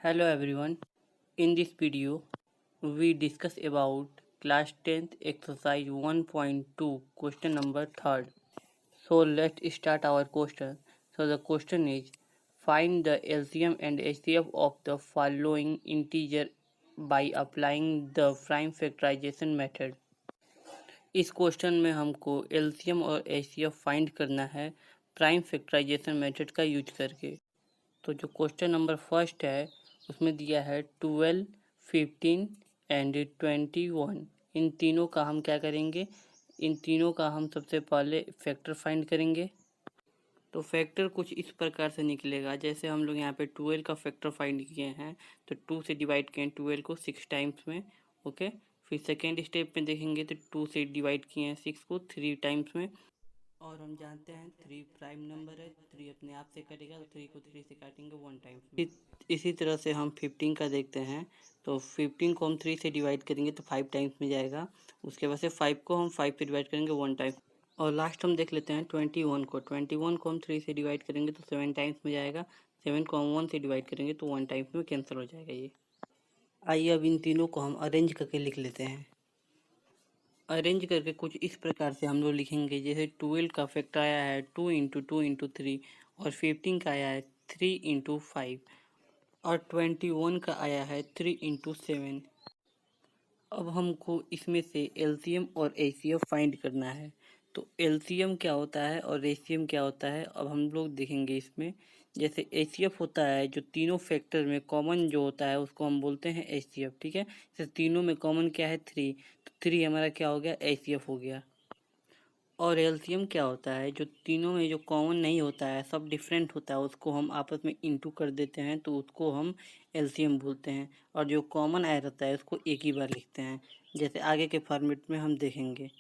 Hello everyone. In this video, we discuss about class 10th exercise 1.2 question number 3rd. So let's start our question. So the question is, find the LCM and HCF of the following integer by applying the prime factorization method. इस question में हमको LCM और HCF find करना है prime factorisation method का use करके। तो जो क्वेश्चन नंबर फर्स्ट है उसमें दिया है 12, 15 एंड 21। इन तीनों का हम क्या करेंगे, इन तीनों का हम सबसे पहले फैक्टर फाइंड करेंगे। तो फैक्टर कुछ इस प्रकार से निकलेगा, जैसे हम लोग यहाँ पे 12 का फैक्टर फाइंड किए हैं तो 2 से डिवाइड किए हैं 12 को 6 टाइम्स में। ओके, फिर सेकेंड स्टेप में देखेंगे तो 2 से डिवाइड किए हैं 6 को 3 टाइम्स में। और हम जानते हैं 3 प्राइम नंबर है, 3 अपने आप से कटेगा तो 3 को 3 से काटेंगे 1 टाइम। इसी तरह से हम 15 का देखते हैं तो 15 को हम 3 से डिवाइड करेंगे तो 5 टाइम्स में जाएगा। उसके बाद से 5 को हम 5 से डिवाइड करेंगे 1 टाइम। और लास्ट हम देख लेते हैं 21 को। 21 को हम 3 से डिवाइड करेंगे तो 7 टाइम्स में जाएगा। 7 को हम 1 से डिवाइड करेंगे तो 1 टाइम्स में कैंसिल हो जाएगा ये। आइए अब इन तीनों को हम अरेंज करके लिख लेते हैं। अरेंज करके कुछ इस प्रकार से हम लोग लिखेंगे, जैसे 12 का फैक्टर आया है 2 इंटू 2 इंटू 3 और 15 का आया है 3 इंटू 5 और 21 का आया है 3 इंटू 7। अब हमको इसमें से एलसीएम और एचसीएफ फाइंड करना है। तो एलसीएम क्या होता है और एचसीएफ क्या होता है अब हम लोग देखेंगे इसमें। जैसे एचसीएफ होता है जो तीनों फैक्टर में कॉमन जो होता है उसको हम बोलते हैं एचसीएफ। ठीक है, जैसे तीनों में कॉमन क्या है 3, तो 3 हमारा क्या हो गया, एचसीएफ हो गया। और एलसीएम क्या होता है, जो तीनों में जो कॉमन नहीं होता है, सब डिफरेंट होता है, उसको हम आपस में इंटू कर देते हैं तो उसको हम एलसीएम बोलते हैं। और जो कॉमन आया रहता है उसको एक ही बार लिखते हैं, जैसे आगे के फॉर्मेट में हम देखेंगे।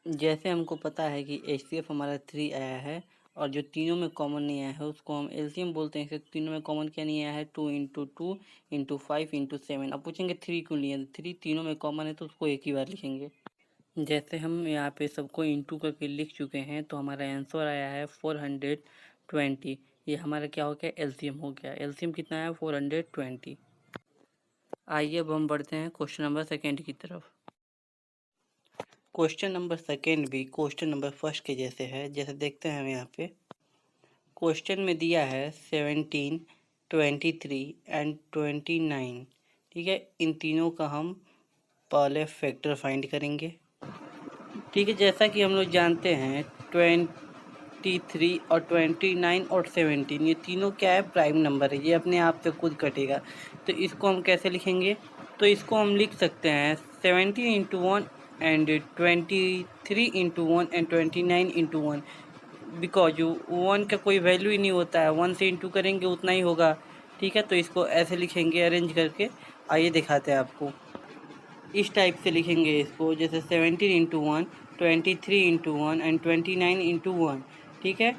जैसे हमको पता है कि एचसीएफ हमारा 3 आया है और जो तीनों में कॉमन नहीं आया है उसको हम एलसीएम बोलते हैं। तीनों में कॉमन क्या नहीं आया है, 2 इंटू 2 इंटू 5 इंटू 7। अब पूछेंगे 3 क्यों लिए, 3 तीनों में कॉमन है तो उसको एक ही बार लिखेंगे। जैसे हम यहाँ पे सबको इंटू करके लिख चुके हैं तो हमारा आंसर आया है 420। ये हमारा क्या हो गया, एलसीएम हो गया। एलसीएम कितना है, 420। आइए अब हम बढ़ते हैं क्वेश्चन नंबर सेकेंड की तरफ। क्वेश्चन नंबर सेकेंड भी क्वेश्चन नंबर फर्स्ट के जैसे है। जैसे देखते हैं हम यहाँ पे क्वेश्चन में दिया है 17, 23 एंड 29। ठीक है, इन तीनों का हम पहले फैक्टर फाइंड करेंगे। ठीक है, जैसा कि हम लोग जानते हैं 23 और 29 और 17 ये तीनों क्या है, प्राइम नंबर है, ये अपने आप से खुद कटेगा। तो इसको हम कैसे लिखेंगे, तो इसको हम लिख सकते हैं 17 into 1 and 23 into 1 and 29 into 1। Because 1 का कोई वैल्यू ही नहीं होता है, 1 से इंटू करेंगे उतना ही होगा। ठीक है, तो इसको ऐसे लिखेंगे अरेंज करके। आइए दिखाते हैं आपको। इस टाइप से लिखेंगे इसको, जैसे 17 इंटू 1, 23 इंटू 1 एंड 29 इंटू 1। ठीक है,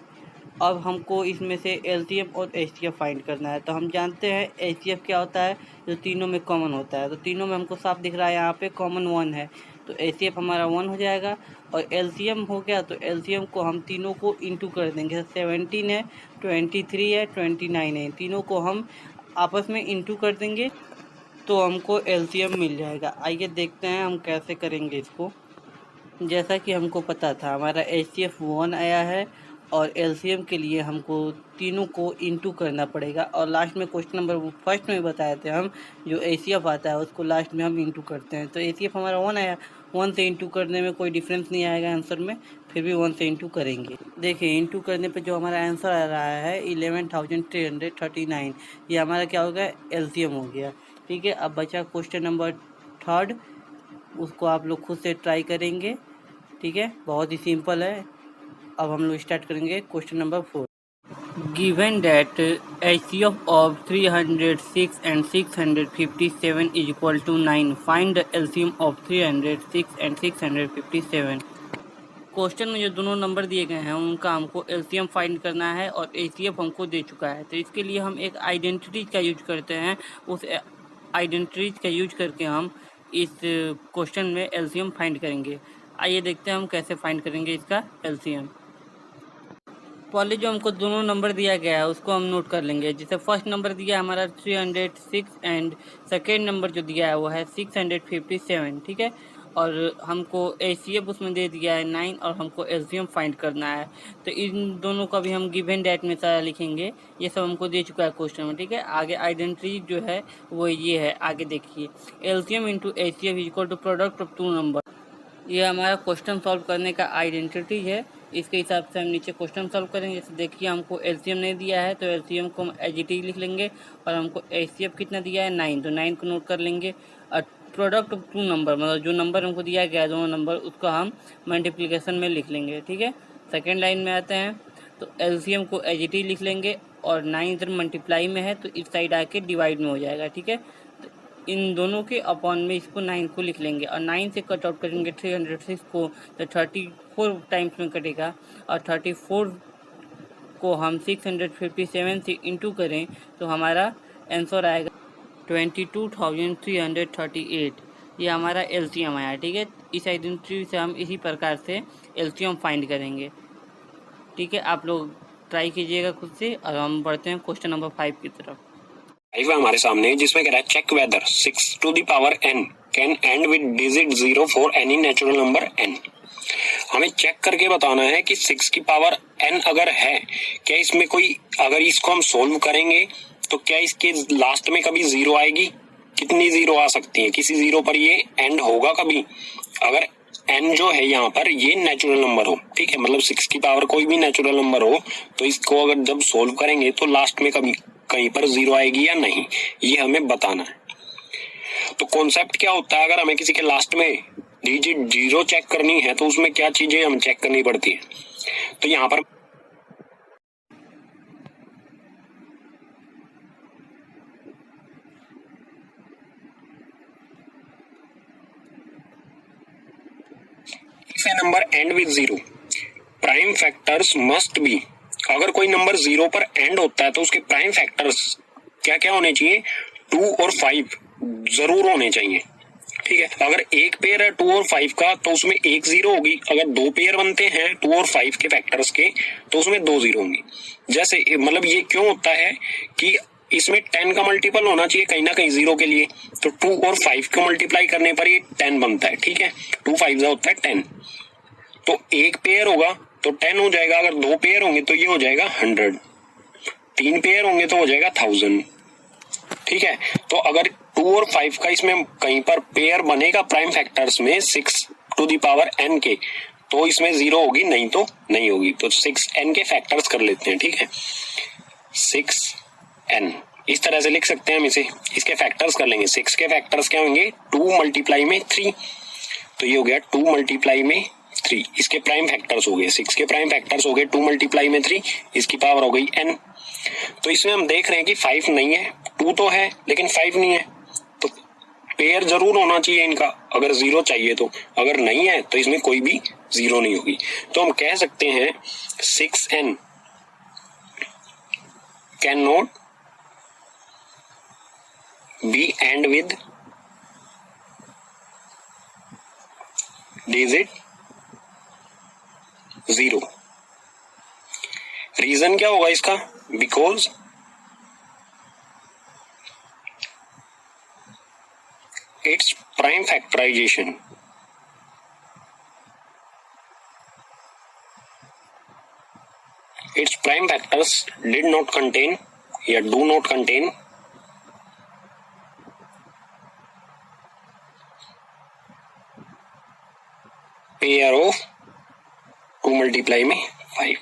अब हमको इसमें से एलसीएम और एचसीएफ फाइंड करना है। तो हम जानते हैं एचसीएफ क्या होता है, जो तीनों में कॉमन होता है। तो तीनों में हमको साफ दिख रहा है यहाँ पे कॉमन 1 है, तो एचसीएफ हमारा 1 हो जाएगा। और एलसीएम हो गया तो एलसीएम को हम तीनों को इंटू कर देंगे। 17 है, 23 है, 29 है, तीनों को हम आपस में इंटू कर देंगे तो हमको एलसीएम मिल जाएगा। आइए देखते हैं हम कैसे करेंगे इसको। जैसा कि हमको पता था हमारा एचसीएफ 1 आया है और एलसीएम के लिए हमको तीनों को इंटू करना पड़ेगा। और लास्ट में क्वेश्चन नंबर फर्स्ट में बताए थे हम, जो एचसीएफ आता है उसको लास्ट में हम इंटू करते हैं। तो एचसीएफ हमारा 1 आया, 1 से इंटू करने में कोई डिफरेंस नहीं आएगा आंसर में, फिर भी 1 से इंटू करेंगे। देखिए इंटू करने पे जो हमारा आंसर आ रहा है 11,339, ये हमारा क्या हो गया, एलसीएम हो गया। ठीक है, अब बचा क्वेश्चन नंबर थर्ड, उसको आप लोग खुद से ट्राई करेंगे। ठीक है, बहुत ही सिंपल है। अब हम लोग स्टार्ट करेंगे question number 4। Given that HCF of 306 and 657 is equal to 9, find the LCM of 306 and 657। Question में जो दोनों नंबर दिए गए हैं उनका हमको एलसीएम फाइंड करना है और एचसीएफ हमको दे चुका है। तो इसके लिए हम एक आइडेंटिटीज का यूज करते हैं। उस आइडेंटिटीज का यूज करके हम इस क्वेश्चन में एलसीएम फाइंड करेंगे। आइए देखते हैं हम कैसे फाइंड करेंगे इसका एलसीएम। पहले जो हमको दोनों नंबर दिया गया है उसको हम नोट कर लेंगे। जैसे फर्स्ट नंबर दिया है हमारा 306 एंड सेकेंड नंबर जो दिया है वो है 657, ठीक है। और हमको एचसीएफ उसमें दे दिया है 9 और हमको एलसीएम फाइंड करना है। तो इन दोनों का भी हम गिवन डेट में सारा लिखेंगे। ये सब हमको दे चुका है क्वेश्चन में, ठीक है। आगे आइडेंटिटी जो है वो ये है, आगे देखिए। LCM into HCF is equal to product of two number. ये हमारा क्वेश्चन सॉल्व करने का आइडेंटिटी है। इसके हिसाब से हम नीचे क्वेश्चन सॉल्व करेंगे। जैसे देखिए हमको एलसीएम नहीं दिया है तो एलसीएम को हम एचजीटी लिख लेंगे, और हमको एचसीएफ कितना दिया है 9, तो 9 को नोट कर लेंगे। और प्रोडक्ट ऑफ टू नंबर, मतलब जो नंबर हमको दिया गया है दोनों नंबर, उसको हम मल्टीप्लिकेशन में लिख लेंगे, ठीक है। सेकेंड लाइन में आते हैं तो एलसीएम को एचजीटी लिख लेंगे, और 9 इधर मल्टीप्लाई में है तो इस साइड आके डिवाइड में हो जाएगा, ठीक है। इन दोनों के अपॉन में इसको 9 को लिख लेंगे, और 9 से कट आउट करेंगे 306 को तो 34 टाइम्स में कटेगा, और 34 को हम 657 से इंटू करें तो हमारा आंसर आएगा 22,338। ये हमारा एलसीएम आया, ठीक है। इस आइडेंटिटी से हम इसी प्रकार से एलसीएम फाइंड करेंगे, ठीक है। आप लोग ट्राई कीजिएगा खुद से, और हम बढ़ते हैं क्वेश्चन नंबर 5 की तरफ। फाइव है हमारे सामने, जिसमें कह रहा है check whether 6 to the power n can end with digit 0 for any natural number n। हमें चेक करके बताना है कि 6 की पावर n अगर है, क्या इसमें कोई, अगर इसको हम सोल्व करेंगे तो क्या इसके लास्ट में कभी जीरो आएगी? कितनी जीरो आ सकती है? किसी जीरो पर ये एंड होगा कभी? अगर n जो है यहाँ पर ये नेचुरल नंबर हो, ठीक है, मतलब 6 की पावर कोई भी नेचुरल नंबर हो, तो इसको अगर जब सोल्व करेंगे तो लास्ट में कभी कहीं पर जीरो आएगी या नहीं, ये हमें बताना है। तो कॉन्सेप्ट क्या होता है, अगर हमें किसी के लास्ट में डिजिट जीरो चेक करनी है तो उसमें क्या चीजें हमें चेक करनी पड़ती है। तो यहाँ पर number and with zero, prime factors must be. अगर कोई नंबर जीरो पर एंड होता है तो उसके प्राइम फैक्टर्स क्या क्या होने चाहिए? 2 और 5 जरूर होने चाहिए, ठीक है। अगर एक पेयर है 2 और 5 का तो उसमें एक जीरो होगी। अगर दो पेयर बनते हैं 2 और 5 के फैक्टर्स के तो उसमें दो जीरो होंगी। जैसे मतलब ये क्यों होता है कि इसमें 10 का मल्टीपल होना चाहिए कहीं ना कहीं जीरो के लिए, तो 2 और 5 को मल्टीप्लाई करने पर ये 10 बनता है, ठीक है। 2 5 होता है 10, तो एक पेयर होगा तो 10 हो जाएगा। अगर दो पेयर होंगे तो ये हो जाएगा 100, तीन पेयर होंगे तो हो जाएगा 1000, ठीक है। तो अगर 2 और 5 का इसमें कहीं पर पेयर बनेगा प्राइम फैक्टर्स में 6 टू द पावर n के, तो इसमें जीरो होगी, नहीं तो नहीं होगी। तो 6n के फैक्टर्स कर लेते हैं, ठीक है। 6n इस तरह से लिख सकते हैं हम इसे, इसके फैक्टर्स कर लेंगे। 6 के फैक्टर्स क्या होंगे? 2 मल्टीप्लाई में 3, तो ये हो गया 2 मल्टीप्लाई में 3। इसके प्राइम फैक्टर्स हो गए, 6 के प्राइम फैक्टर्स हो गए 2 मल्टीप्लाई में 3, इसकी पावर हो गई n। तो इसमें हम देख रहे हैं कि 5 नहीं है, 2 तो है लेकिन 5 नहीं है, तो पेयर जरूर होना चाहिए इनका अगर जीरो चाहिए तो। अगर नहीं है तो इसमें कोई भी जीरो नहीं होगी। तो हम कह सकते हैं 6n can not be end with digit zero. Reason क्या होगा इसका? Because its prime factorization its prime factors did not contain या do not contain pair of 2 multiply में 5,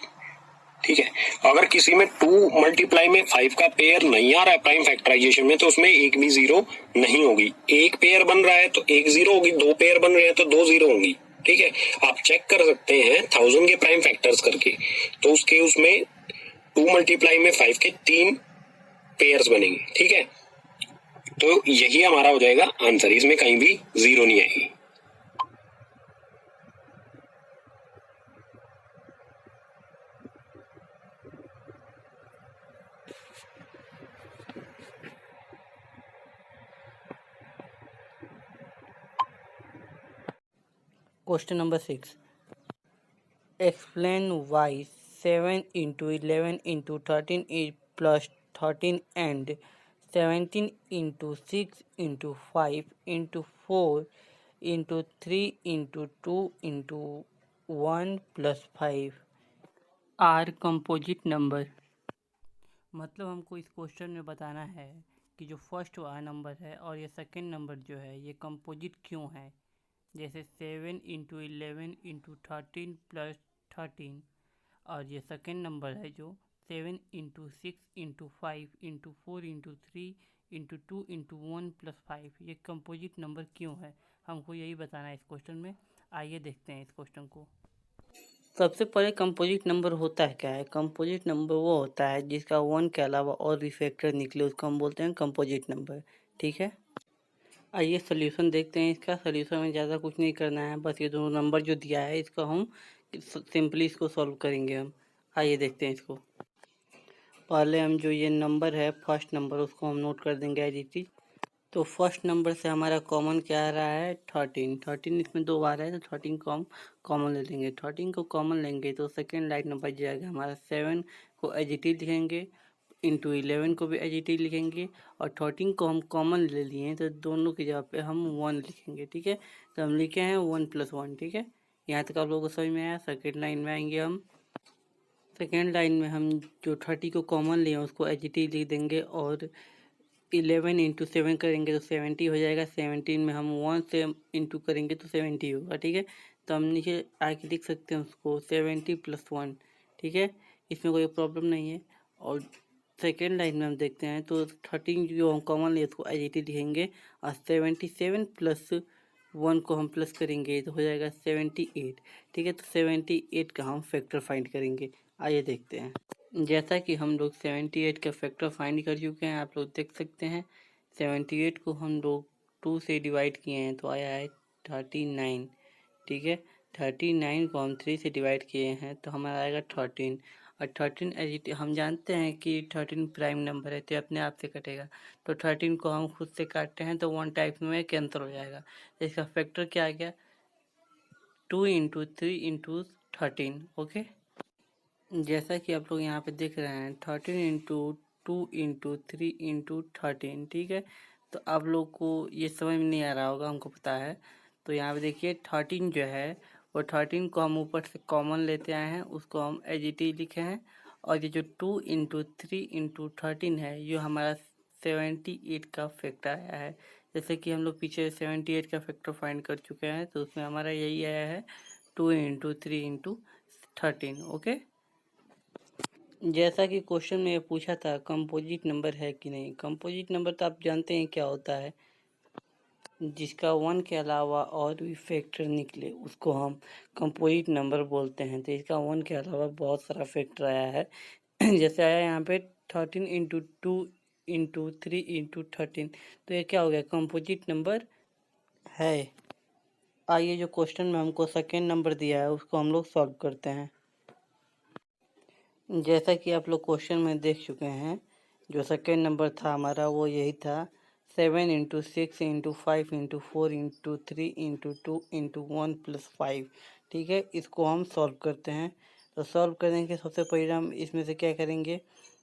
ठीक है। अगर किसी में 2 मल्टीप्लाई में 5 का पेयर नहीं आ रहा है प्राइम फैक्टराइजेशन में तो उसमें एक भी जीरो नहीं होगी। एक पेयर बन रहा है तो एक जीरो होगी, दो पेयर बन रहे हैं तो दो जीरो होंगी, ठीक है। आप चेक कर सकते हैं 1000 के प्राइम फैक्टर्स करके, तो उसमें 2 मल्टीप्लाई में 5 के 3 पेयर्स बनेंगे, ठीक है। तो यही हमारा हो जाएगा आंसर, इसमें कहीं भी जीरो नहीं आएगी। Question number 6. Explain why 7 into 11 into 13 is plus 13 and 17 into 6 into 5 into 4 into 3 into 2 into 1 plus 5 are composite number. मतलब हमको इस क्वेश्चन में बताना है कि जो फर्स्ट वाला नंबर है और ये सेकंड नंबर जो है ये कंपोजिट क्यों है। जैसे 7 इंटू 11 इंटू 13 प्लस 13 और ये सेकंड नंबर है जो 7 into 6 into 5 into 4 into 3 into 2 into 1 plus 5 ये कंपोजिट नंबर क्यों है, हमको यही बताना है इस क्वेश्चन में। आइए देखते हैं इस क्वेश्चन को। सबसे पहले कंपोजिट नंबर होता है क्या है। कंपोजिट नंबर वो होता है जिसका 1 के अलावा और भी फैक्टर निकले, उसको हम बोलते हैं कंपोजिट नंबर। ठीक है, आइए सोल्यूशन देखते हैं इसका। सोल्यूशन में ज़्यादा कुछ नहीं करना है, बस ये दोनों नंबर जो दिया है इसको हम सिंपली इसको सॉल्व करेंगे हम। आइए देखते हैं इसको। पहले हम जो ये नंबर है फर्स्ट नंबर उसको हम नोट कर देंगे एज इट इज। तो फर्स्ट नंबर से हमारा कॉमन क्या आ रहा है 13 इसमें 2 बार है तो 13 को हम कॉमन ले लेंगे। 13 को कॉमन लेंगे तो सेकेंड लाइन में बच जाएगा हमारा 7 को एज इट इज लिखेंगे, इंटू 11 को भी एज इट इज लिखेंगे और 13 को हम कॉमन ले लिए तो दोनों की जगह पे हम 1 लिखेंगे। ठीक है, तो हम लिखे हैं 1 + 1। ठीक है, यहाँ तक आप लोगों को समझ में आया। सेकेंड लाइन में आएंगे हम। सेकेंड लाइन में हम जो 30 को कॉमन लिए उसको एज इट इज लिख देंगे और 11 इंटू 7 करेंगे तो 70 हो जाएगा। 17 में हम 1 से इंटू करेंगे तो 70 होगा। ठीक है, तो हम नीचे आके लिख सकते हैं उसको 70 + 1। ठीक है, इसमें कोई प्रॉब्लम नहीं है। और सेकेंड लाइन में हम देखते हैं तो 13 जो हम कॉमन लिए उसको एज इट इज लिखेंगे और 77 + 1 को हम प्लस करेंगे तो हो जाएगा 78। ठीक है, तो 78 का हम फैक्टर फाइंड करेंगे। आइए देखते हैं। जैसा कि हम लोग 78 का फैक्टर फाइंड कर चुके हैं, आप लोग देख सकते हैं 78 को हम लोग 2 से डिवाइड किए हैं तो आया है 39। ठीक है, 39 को हम 3 से डिवाइड किए हैं तो हमारा आएगा 13 और 13 हम जानते हैं कि 13 प्राइम नंबर है तो अपने आप से कटेगा। तो 13 को हम खुद से काटते हैं तो 1 टाइप में कैंसिल हो जाएगा। तो इसका फैक्टर क्या आ गया 2 इंटू 3 इंटू 13। ओके, जैसा कि आप लोग यहाँ पे देख रहे हैं 13 इंटू 2 इंटू 3 इंटू 13। ठीक है, तो आप लोग को ये समझ में नहीं आ रहा होगा, हमको पता है। तो यहाँ पे देखिए 13 जो है वो 13 को हम ऊपर से कॉमन लेते आए हैं, उसको हम एज इट इज लिखे हैं। और ये जो 2 इंटू 3 इंटू 13 है ये हमारा 78 का फैक्टर आया है। जैसे कि हम लोग पीछे 78 का फैक्टर फाइंड कर चुके हैं तो उसमें हमारा यही आया है 2 इंटू 3 इंटू 13। ओके, जैसा कि क्वेश्चन में पूछा था कंपोजिट नंबर है कि नहीं। कंपोजिट नंबर तो आप जानते हैं क्या होता है, जिसका 1 के अलावा और भी फैक्टर निकले उसको हम कंपोजिट नंबर बोलते हैं। तो इसका 1 के अलावा बहुत सारा फैक्टर आया है जैसे आया यहाँ पे 13 इंटू 2 इंटू 3 इंटू 13, तो ये क्या हो गया कंपोजिट नंबर है। आइए जो क्वेश्चन में हमको सेकेंड नंबर दिया है उसको हम लोग सॉल्व करते हैं। जैसा कि आप लोग क्वेश्चन में देख चुके हैं जो सेकेंड नंबर था हमारा वो यही था 7 into 6 into 5 into 4 into 3 into 2 into 1 + 5। ठीक है, इसको हम सॉल्व करते हैं। तो सॉल्व करने के सबसे पहले हम इसमें से क्या करेंगे,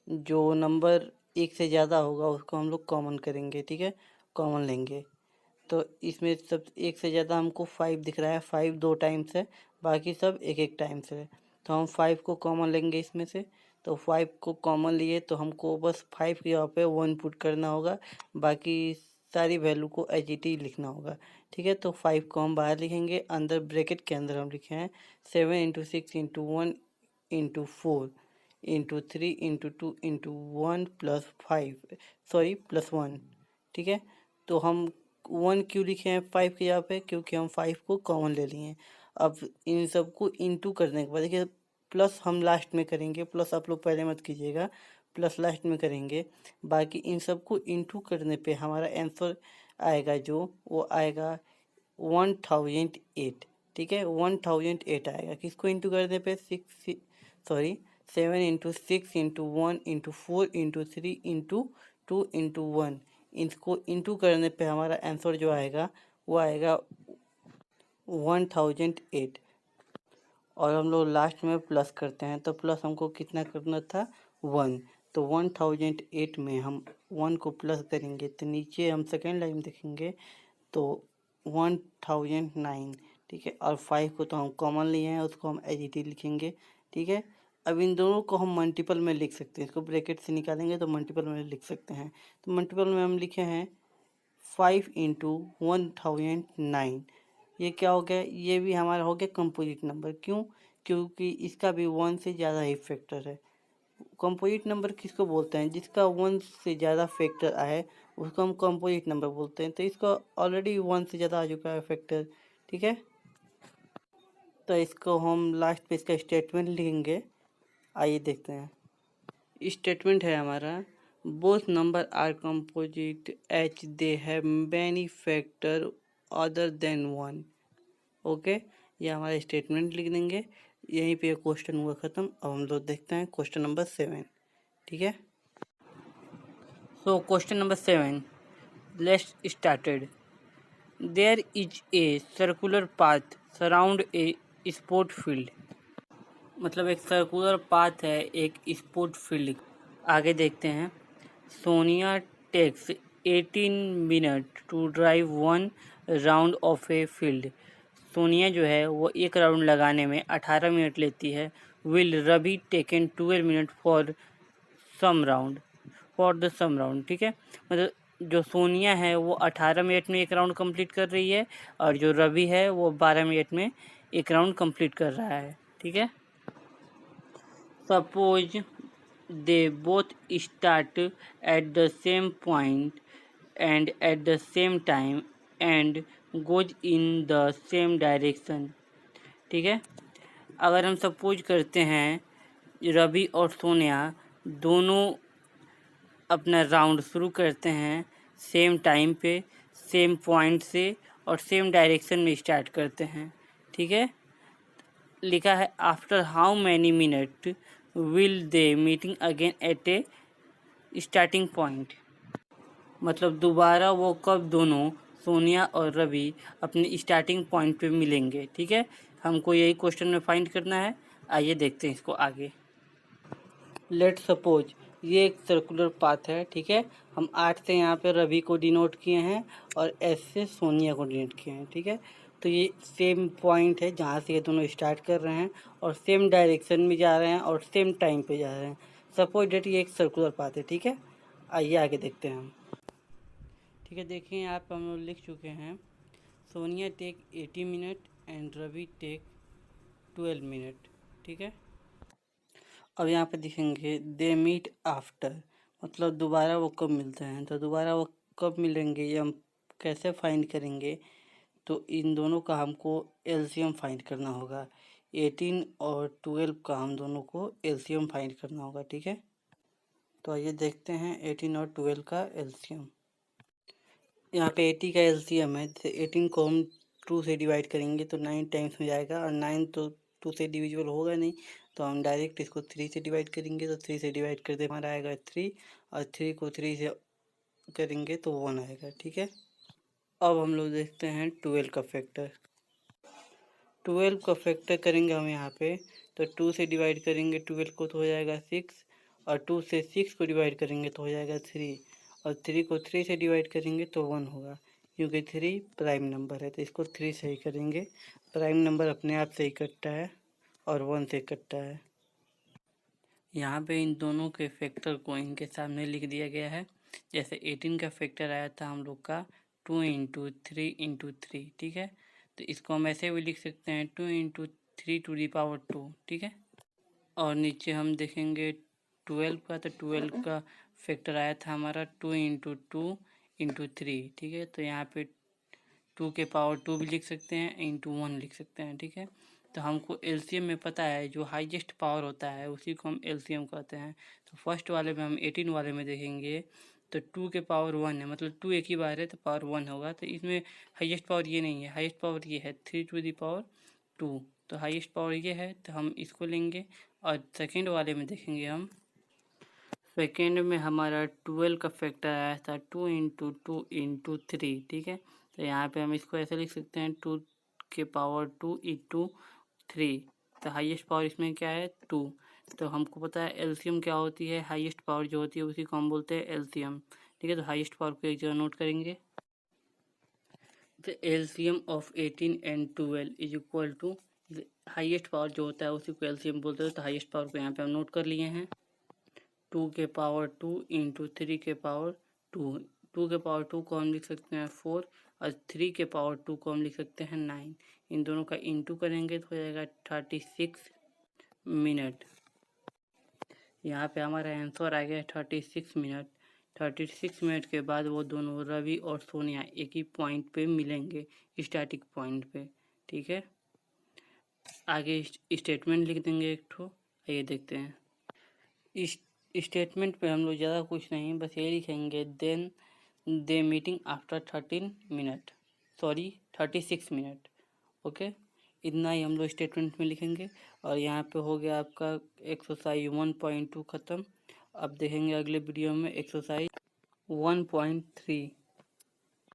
जो नंबर एक से ज़्यादा होगा उसको हम लोग कॉमन करेंगे। ठीक है, कॉमन लेंगे तो इसमें सब एक से ज़्यादा हमको 5 दिख रहा है। 5 2 टाइम्स है, बाकी सब एक एक टाइम्स है। तो हम 5 को कॉमन लेंगे इसमें से। तो 5 को कॉमन लिए तो हमको बस 5 के यहाँ पे 1 पुट करना होगा, बाकी सारी वैल्यू को एज इट इज लिखना होगा। ठीक है, तो 5 को हम बाहर लिखेंगे, अंदर ब्रैकेट के अंदर हम लिखे हैं 7 into 6 into 1 into 4 into 3 into 2 into 1 + 5 sorry +1। ठीक है, तो हम 1 क्यों लिखे हैं 5 के यहाँ पे, क्योंकि हम 5 को कॉमन ले लिए हैं। अब इन सबको इंटू करने के बाद देखिए प्लस हम लास्ट में करेंगे, प्लस आप लोग पहले मत कीजिएगा, प्लस लास्ट में करेंगे। बाकी इन सबको इंटू करने पे हमारा आंसर आएगा जो वो आएगा 1008। ठीक है, 1008 आएगा। किसको इंटू करने पे 7 into 6 into 1 into 4 into 3 into 2 into 1, इसको इंटू करने पे हमारा आंसर जो आएगा वो आएगा 1008। और हम लोग लास्ट में प्लस करते हैं, तो प्लस हमको कितना करना था 1, तो 1008 में हम 1 को प्लस करेंगे तो नीचे हम सेकेंड लाइन देखेंगे तो 1009, ठीक है। और 5 को तो हम कॉमन लिए हैं, उसको हम एज इट इज लिखेंगे, ठीक है। अब इन दोनों को हम मल्टीपल में लिख सकते हैं, इसको ब्रैकेट से निकालेंगे तो मल्टीपल में लिख सकते हैं। तो मल्टीपल में हम लिखे हैं 5 इंटू 1009, ये क्या हो गया, ये भी हमारा हो गया कंपोजिट नंबर। क्यों? क्योंकि इसका भी 1 से ज़्यादा ही फैक्टर है। कंपोजिट नंबर किसको बोलते हैं? जिसका 1 से ज़्यादा फैक्टर आए उसको हम कंपोजिट नंबर बोलते हैं। तो इसका ऑलरेडी 1 से ज़्यादा आ चुका है फैक्टर, ठीक है। तो इसको हम लास्ट पे इसका स्टेटमेंट लिखेंगे, आइए देखते हैं। स्टेटमेंट है हमारा, both number are composite as they have many factor other than 1। Okay, ये हमारा स्टेटमेंट लिख देंगे। यहीं पे क्वेश्चन हुआ ख़त्म। अब हम लोग देखते हैं क्वेश्चन नंबर 7, ठीक है। So question number 7, let's started. There is a circular path surround a sport field. मतलब एक सर्कुलर पाथ है एक स्पोर्ट फील्ड। आगे देखते हैं। Sonia takes 18 minute to drive 1 round of a field. Sonia जो है वो एक राउंड लगाने में 18 मिनट लेती है। Will Ravi taken 12 minute for the same round, ठीक है। मतलब जो सोनिया है वो 18 मिनट में एक राउंड कंप्लीट कर रही है और जो रवि है वो 12 मिनट में एक राउंड कंप्लीट कर रहा है, ठीक है। Suppose they both start at the same point and at the same time and goes in the same direction, ठीक है। अगर हम सपोज करते हैं रवि और सोनिया दोनों अपना राउंड शुरू करते हैं सेम टाइम पे, सेम पॉइंट से और सेम डायरेक्शन में स्टार्ट करते हैं, ठीक है। लिखा है after how many minute will they meeting again at a starting point. मतलब दोबारा वो कब दोनों सोनिया और रवि अपने स्टार्टिंग पॉइंट पे मिलेंगे, ठीक है। हमको यही क्वेश्चन में फाइंड करना है। आइए देखते हैं इसको आगे। लेट सपोज ये एक सर्कुलर पाथ है, ठीक है। हम 8 से यहाँ पे रवि को डिनोट किए हैं और एस से सोनिया को डिनोट किए हैं, ठीक है। तो ये सेम पॉइंट है जहाँ से ये दोनों स्टार्ट कर रहे हैं और सेम डायरेक्शन में जा रहे हैं और सेम टाइम पे जा रहे हैं। सपोज डेट ये एक सर्कुलर पाथ है, ठीक है। आइए आगे देखते हैं हम, ठीक है। देखिए यहाँ पे हम लोग लिख चुके हैं Sonia take 80 minute and Ravi take 12 minute, ठीक है। अब यहाँ पे दिखेंगे दे मीट आफ्टर, मतलब दोबारा वो कब मिलते हैं। तो दोबारा वो कब मिलेंगे ये हम कैसे फाइंड करेंगे? तो इन दोनों का हमको एलसीएम फाइंड करना होगा। 18 और 12 का हम दोनों को एलसीएम फाइंड करना होगा, ठीक है। तो आइए देखते हैं 18 और 12 का एलसीएम। यहाँ पे 80 का एलसीएम है, जैसे 18 को हम 2 से डिवाइड करेंगे तो 9 टाइम्स में जाएगा और 9 तो 2 से डिविजिबल होगा नहीं, तो हम डायरेक्ट इसको 3 से डिवाइड करेंगे। तो 3 से डिवाइड करते हमारा आएगा 3 और 3 को 3 से करेंगे तो 1 आएगा, ठीक है। अब हम लोग देखते हैं 12 का फैक्टर। 12 का फैक्टर करेंगे हम यहाँ पे, तो 2 से डिवाइड करेंगे 12 को तो हो जाएगा 6 और 2 से 6 को डिवाइड करेंगे तो हो जाएगा 3 और 3 को 3 से डिवाइड करेंगे तो 1 होगा, क्योंकि 3 प्राइम नंबर है। तो इसको 3 से ही करेंगे। प्राइम नंबर अपने आप से ही कटता है और 1 से कटता है। यहाँ पे इन दोनों के फैक्टर को इनके सामने लिख दिया गया है। जैसे 18 का फैक्टर आया था हम लोग का 2 इंटू 3 इंटू 3, ठीक है। तो इसको हम ऐसे भी लिख सकते हैं 2 इंटू 3 टू दी पावर 2, ठीक है। और नीचे हम देखेंगे 12 का, तो 12 का फैक्टर आया था हमारा 2 इंटू 2 इंटू 3, ठीक है। तो यहाँ पे 2 के पावर 2 भी लिख सकते हैं, इंटू 1 लिख सकते हैं, ठीक है। तो हमको एलसीएम में पता है जो हाईएस्ट पावर होता है उसी को हम एलसीएम कहते हैं। तो फर्स्ट वाले में हम 18 वाले में देखेंगे तो 2 के पावर 1 है, मतलब 2 एक ही बार है तो पावर 1 होगा। तो इसमें हाईएस्ट पावर ये नहीं है, हाईएस्ट पावर ये है 3 टू दी पावर 2। तो हाईएस्ट पावर ये है तो हम इसको लेंगे। और सेकेंड वाले में देखेंगे हम, सेकेंड में हमारा 12 का फैक्टर आया था 2 इंटू 2 इंटू 3, ठीक है। तो यहाँ पे हम इसको ऐसे लिख सकते हैं 2 के पावर 2 इंटू 3, तो हाईएस्ट पावर इसमें क्या है 2। तो हमको पता है एलसीएम क्या होती है, हाईएस्ट पावर जो होती है उसी को हम बोलते हैं एलसीएम। ठीक है, तो हाईएस्ट पावर को एक जगह नोट करेंगे। The LCM of 18 and 12 is equal to, highest power जो होता है उसी को एलसीएम बोलते हैं। तो हाईएस्ट पावर को यहाँ पे हम नोट कर लिए हैं, 2 के पावर 2 इंटू 3 के पावर 2। 2 के पावर 2 को हम लिख सकते हैं 4 और 3 के पावर 2 को हम लिख सकते हैं 9। इन दोनों का इंटू करेंगे तो हो जाएगा 36 मिनट। यहाँ पे हमारा आंसर आ गया 36 मिनट। 36 मिनट के बाद वो दोनों रवि और सोनिया एक ही पॉइंट पे मिलेंगे, स्टैटिक पॉइंट पे। ठीक है, आगे स्टेटमेंट लिख देंगे एक ठो। ये देखते हैं, इस स्टेटमेंट पे हम लोग ज़्यादा कुछ नहीं, बस ये लिखेंगे then they meeting after 36 minute. Okay, इतना ही हम लोग स्टेटमेंट में लिखेंगे। और यहाँ पे हो गया आपका एक्सरसाइज 1.2 ख़त्म। अब देखेंगे अगले वीडियो में एक्सरसाइज 1.3।